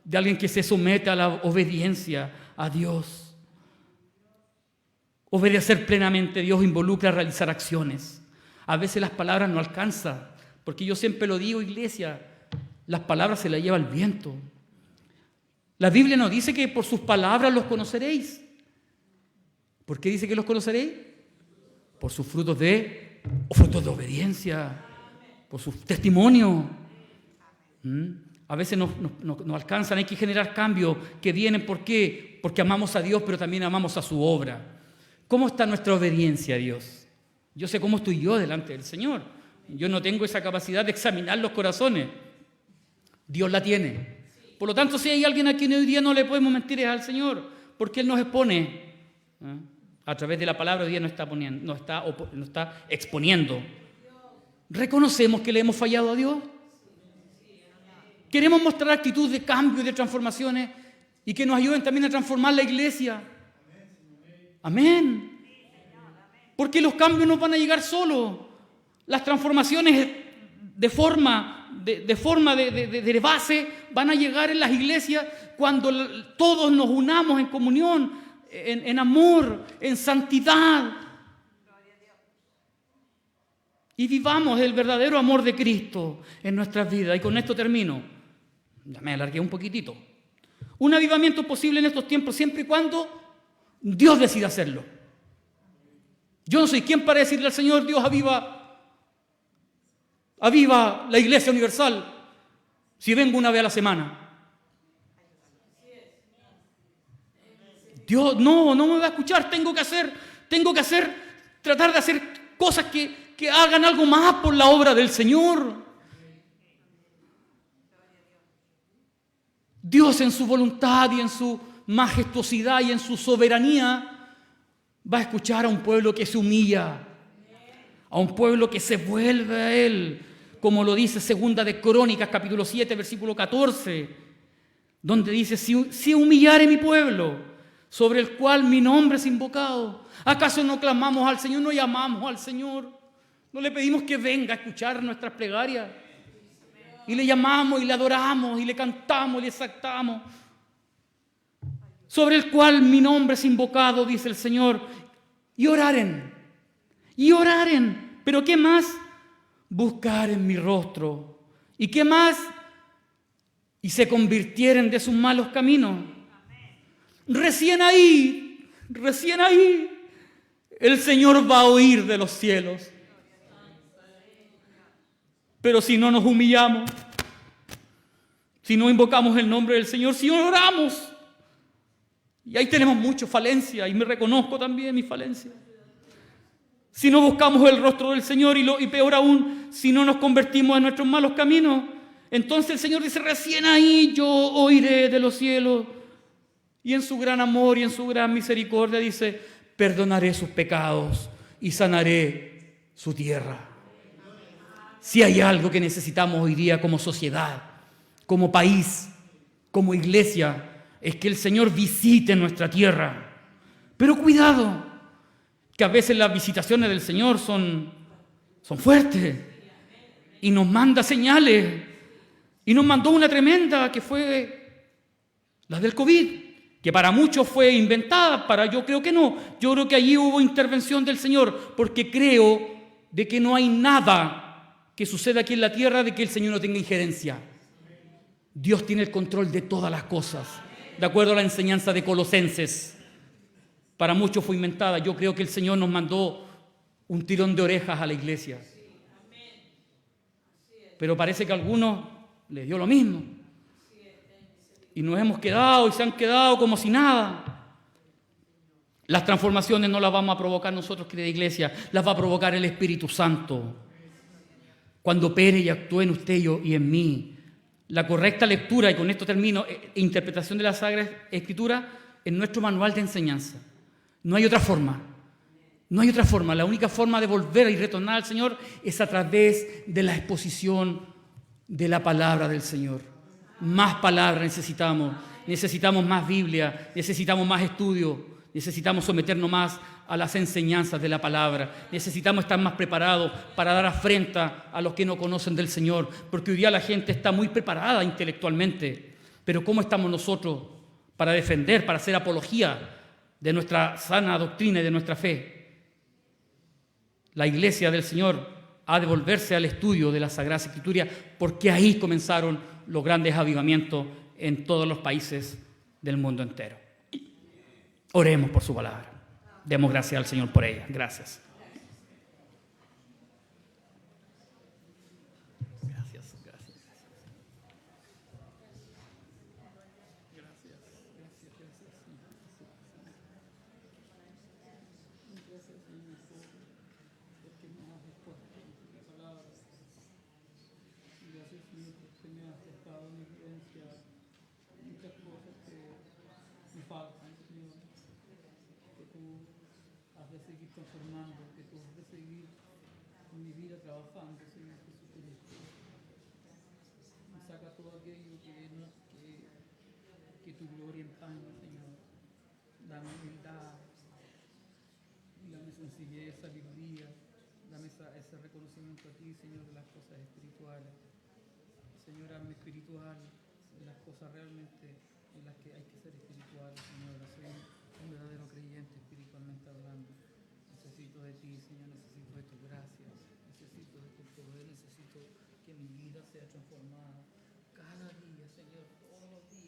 de alguien que se somete a la obediencia a Dios. Obedecer plenamente a Dios involucra realizar acciones. A veces las palabras no alcanzan, porque yo siempre lo digo, iglesia, las palabras se las lleva el viento. La Biblia nos dice que por sus palabras los conoceréis. ¿Por qué dice que los conoceréis? Por sus frutos de obediencia, por su testimonio. A veces no alcanzan, hay que generar cambios que vienen. ¿Por qué? Porque amamos a Dios, pero también amamos a su obra. ¿Cómo está nuestra obediencia a Dios? Yo sé cómo estoy yo delante del Señor. Yo no tengo esa capacidad de examinar los corazones. Dios la tiene. Por lo tanto, si hay alguien a quien hoy día no le podemos mentir es al Señor, porque Él nos expone. A través de la palabra hoy día nos está exponiendo. ¿Reconocemos que le hemos fallado a Dios? Queremos mostrar actitud de cambio y de transformaciones y que nos ayuden también a transformar la iglesia. Amén. Porque los cambios no van a llegar solos. Las transformaciones de base van a llegar en las iglesias cuando todos nos unamos en comunión, en amor, en santidad. Y vivamos el verdadero amor de Cristo en nuestras vidas. Y con esto termino. Ya me alargué un poquitito. Un avivamiento es posible en estos tiempos siempre y cuando Dios decida hacerlo. Yo no soy quien para decirle al Señor: Dios, aviva la Iglesia Universal si vengo una vez a la semana. Dios no me va a escuchar. Tengo que tratar de hacer cosas que hagan algo más por la obra del Señor. Dios, en su voluntad y en su majestuosidad y en su soberanía, va a escuchar a un pueblo que se humilla, a un pueblo que se vuelve a Él, como lo dice Segunda de Crónicas, capítulo 7, versículo 14, donde dice: si humillare mi pueblo, sobre el cual mi nombre es invocado, ¿acaso no clamamos al Señor, no llamamos al Señor? ¿No le pedimos que venga a escuchar nuestras plegarias? Y le llamamos y le adoramos y le cantamos y le exaltamos. Sobre el cual mi nombre es invocado, dice el Señor. Y oraren. ¿Pero qué más? Buscar en mi rostro. ¿Y qué más? Y se convirtieren de sus malos caminos. Recién ahí, el Señor va a oír de los cielos. Pero si no nos humillamos, si no invocamos el nombre del Señor, si no oramos, y ahí tenemos mucha falencia, y me reconozco también mi falencia. Si no buscamos el rostro del Señor y peor aún, si no nos convertimos en nuestros malos caminos, entonces el Señor dice: recién ahí yo oiré de los cielos, y en su gran amor y en su gran misericordia dice: perdonaré sus pecados y sanaré su tierra. Si hay algo que necesitamos hoy día como sociedad, como país, como iglesia, es que el Señor visite nuestra tierra. Pero cuidado, que a veces las visitaciones del Señor son fuertes y nos manda señales. Y nos mandó una tremenda que fue la del COVID, que para muchos fue inventada, para yo creo que no. Yo creo que allí hubo intervención del Señor, porque creo de que no hay nada que suceda aquí en la tierra de que el Señor no tenga injerencia. Dios tiene el control de todas las cosas, de acuerdo a la enseñanza de Colosenses. Para muchos fue inventada. Yo creo que el Señor nos mandó un tirón de orejas a la iglesia. Pero parece que a algunos les dio lo mismo. Y nos hemos quedado y se han quedado como si nada. Las transformaciones no las vamos a provocar nosotros, querida iglesia, las va a provocar el Espíritu Santo. Cuando opere y actúe en usted y en mí. La correcta lectura, y con esto termino, interpretación de la Sagrada Escritura en nuestro manual de enseñanza. No hay otra forma. No hay otra forma. La única forma de volver y retornar al Señor es a través de la exposición de la palabra del Señor. Más palabra necesitamos. Necesitamos más Biblia. Necesitamos más estudio. Necesitamos someternos más a las enseñanzas de la palabra. Necesitamos estar más preparados para dar afrenta a los que no conocen del Señor. Porque hoy día la gente está muy preparada intelectualmente. Pero ¿cómo estamos nosotros para defender, para hacer apología de nuestra sana doctrina y de nuestra fe? La iglesia del Señor ha de volverse al estudio de la Sagrada Escritura, porque ahí comenzaron los grandes avivamientos en todos los países del mundo entero. Oremos por su palabra. Demos gracias al Señor por ella. Gracias. Transformando, que tú has de seguir con mi vida trabajando, Señor Jesucristo. Y saca todo aquello que tu gloria empaña, Señor. Dame humildad, dame sencillez, sabiduría, dame ese reconocimiento a ti, Señor, de las cosas espirituales. Señor, hazme espiritual en las cosas realmente en las que hay que ser espiritual, Señor. Soy un verdadero creyente espiritualmente hablando. Necesito de ti, Señor, necesito de tu gracia, necesito de tu poder, necesito que mi vida sea transformada cada día, Señor, todos los días.